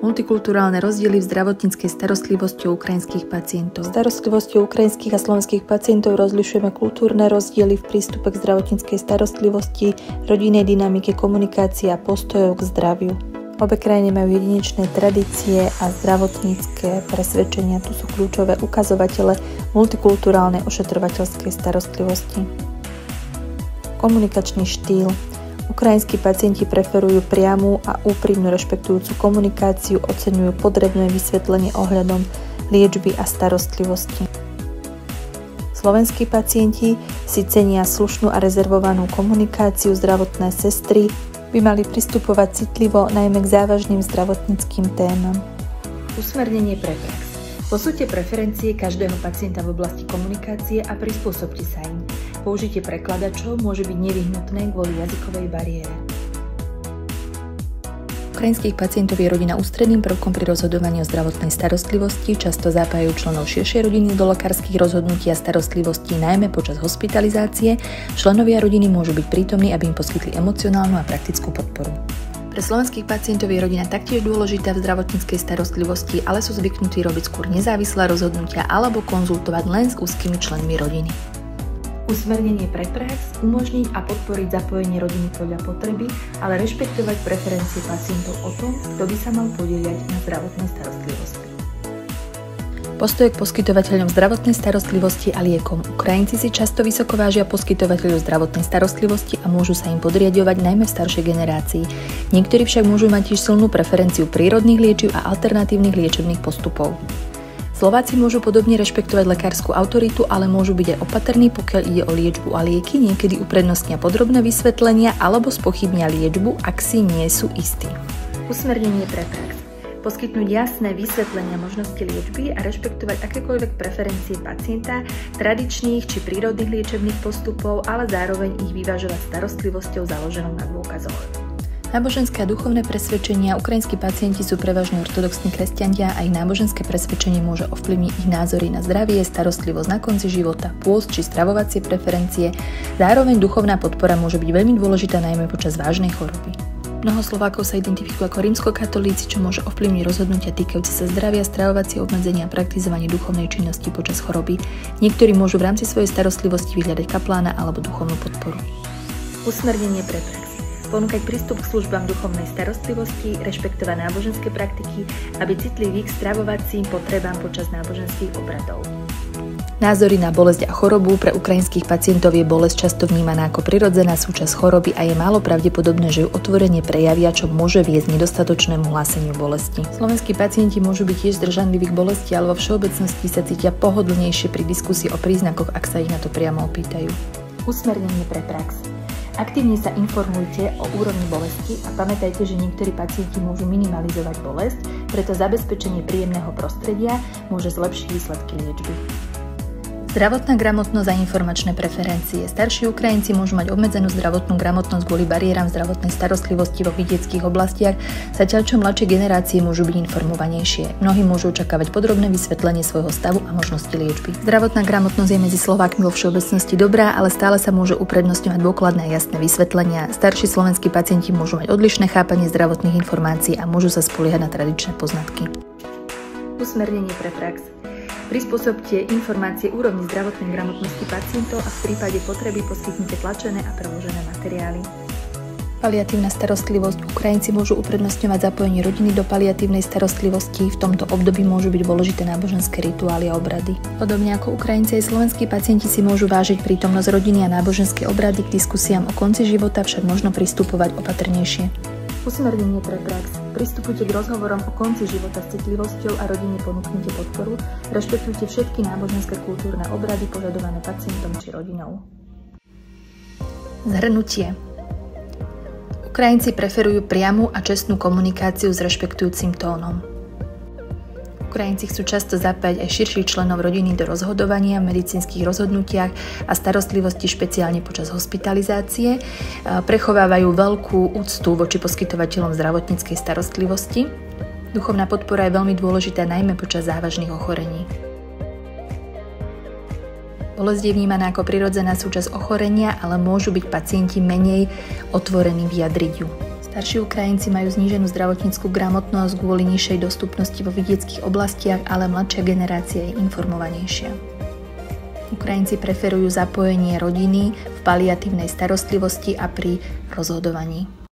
Multikulturálne rozdiely v zdravotníckej starostlivosti u ukrajinských pacientov. V starostlivosti ukrajinských a slovenských pacientov rozlišujeme kultúrne rozdiely v prístupe k zdravotníckej starostlivosti, rodinnej dynamike, komunikácii a postojov k zdraviu. Obe krajiny majú jedinečné tradície a zdravotnícke presvedčenia. Tu sú kľúčové ukazovatele multikulturálnej ošetrovateľskej starostlivosti. Komunikačný štýl. Ukrajinskí pacienti preferujú priamu a úprimnú rešpektujúcu komunikáciu, oceňujú podrobné vysvetlenie ohľadom liečby a starostlivosti. Slovenskí pacienti si cenia slušnú a rezervovanú komunikáciu. Zdravotné sestry by mali pristupovať citlivo najmä k závažným zdravotníckym témam. Usmernenie pre prax. Posúďte preferencie každého pacienta v oblasti komunikácie a prispôsobte sa im. Použitie prekladačov môže byť nevyhnutné kvôli jazykovej bariére. Ukrajinských pacientov je rodina ústredným prvkom pri rozhodovaní o zdravotnej starostlivosti, často zapájajú členov širšej rodiny do lekárskych rozhodnutí a starostlivosti, najmä počas hospitalizácie. Členovia rodiny môžu byť prítomní, aby im poskytli emocionálnu a praktickú podporu. Pre slovenských pacientov je rodina taktiež dôležitá v zdravotníckej starostlivosti, ale sú zvyknutí robiť skôr nezávislé rozhodnutia alebo konzultovať len s úzkymi členmi rodiny. Usmernenie pre prax, umožniť a podporiť zapojenie rodiny podľa potreby, ale rešpektovať preferencie pacientov o tom, kto by sa mal podieľať na zdravotnej starostlivosti. Postoje k poskytovateľom zdravotnej starostlivosti a liekom. Ukrajinci si často vysoko vážia poskytovateľov zdravotnej starostlivosti a môžu sa im podriaďovať najmä v staršej generácii. Niektorí však môžu mať tiež silnú preferenciu prírodných liečiv a alternatívnych liečebných postupov. Slováci môžu podobne rešpektovať lekárskú autoritu, ale môžu byť aj opatrní, pokiaľ ide o liečbu a lieky, niekedy uprednostnia podrobné vysvetlenia alebo spochybnia liečbu, ak si nie sú istí. Usmernenie pre prax. Poskytnúť jasné vysvetlenia možnosti liečby a rešpektovať akékoľvek preferencie pacienta, tradičných či prírodných liečebných postupov, ale zároveň ich vyvážovať starostlivosťou založenou na dôkazoch. Náboženské a duchovné presvedčenia. Ukrajinskí pacienti sú prevažne ortodoxní kresťania a ich náboženské presvedčenie môže ovplyvniť ich názory na zdravie, starostlivosť na konci života, pôst či stravovacie preferencie. Zároveň duchovná podpora môže byť veľmi dôležitá najmä počas vážnej choroby. Mnoho Slovákov sa identifikuje ako rímskokatolíci, čo môže ovplyvniť rozhodnutia týkajúce sa zdravia, stravovacie obmedzenia a praktizovanie duchovnej činnosti počas choroby. Niektorí môžu v rámci svojej starostlivosti vyhľadať kaplána alebo duchovnú podporu. Usmernenie pre prax. Ponúkať prístup k službám duchovnej starostlivosti, rešpektovať náboženské praktiky a byť citlivý k stravovacím potrebám počas náboženských obradov. Názory na bolesť a chorobu. Pre ukrajinských pacientov je bolesť často vnímaná ako prirodzená súčasť choroby a je málo pravdepodobné, že ju otvorene prejavia, čo môže viesť nedostatočnému hláseniu bolesti. Slovenskí pacienti môžu byť tiež zdržanliví k bolesti, ale vo všeobecnosti sa cítia pohodlnejšie pri diskusii o príznakoch, ak sa ich na to priamo opýtajú. Usmernenie pre prax. Aktívne sa informujte o úrovni bolesti a pamätajte, že niektorí pacienti môžu minimalizovať bolesť, preto zabezpečenie príjemného prostredia môže zlepšiť výsledky liečby. Zdravotná gramotnosť a informačné preferencie. Starší Ukrajinci môžu mať obmedzenú zdravotnú gramotnosť kvôli bariéram zdravotnej starostlivosti vo vidieckých oblastiach, zatiaľ čo mladšie generácie môžu byť informovanejšie. Mnohí môžu očakávať podrobné vysvetlenie svojho stavu a možnosti liečby. Zdravotná gramotnosť je medzi Slovákmi vo všeobecnosti dobrá, ale stále sa môže uprednostňovať dôkladné a jasné vysvetlenia. Starší slovenskí pacienti môžu mať odlišné chápanie zdravotných informácií a môžu sa spoliehať na tradičné poznatky. Usmernenie pre prax. Prispôsobte informácie úrovni zdravotnej gramotnosti pacientov a v prípade potreby poskytnite tlačené a preložené materiály. Paliatívna starostlivosť. Ukrajinci môžu uprednostňovať zapojenie rodiny do paliatívnej starostlivosti. V tomto období môžu byť dôležité náboženské rituály a obrady. Podobne ako Ukrajinci, aj slovenskí pacienti si môžu vážiť prítomnosť rodiny a náboženské obrady. K diskusiám o konci života však možno pristupovať opatrnejšie. Usmernenie pre prax. Pristupujte k rozhovorom o konci života s citlivosťou a rodine ponúknite podporu. Rešpektujte všetky náboženské kultúrne obrady požadované pacientom či rodinou. Zhrnutie. Ukrajinci preferujú priamu a čestnú komunikáciu s rešpektujúcim tónom. Ukrajinci chcú často zapájať aj širších členov rodiny do rozhodovania v medicínskych rozhodnutiach a starostlivosti špeciálne počas hospitalizácie. Prechovávajú veľkú úctu voči poskytovateľom zdravotníckej starostlivosti. Duchovná podpora je veľmi dôležitá najmä počas závažných ochorení. Bolesť je vnímaná ako prirodzená súčasť ochorenia, ale môžu byť pacienti menej otvorení vyjadriť ju. Starší Ukrajinci majú zníženú zdravotnícku gramotnosť kvôli nižšej dostupnosti vo vidieckych oblastiach, ale mladšia generácia je informovanejšia. Ukrajinci preferujú zapojenie rodiny v paliatívnej starostlivosti a pri rozhodovaní.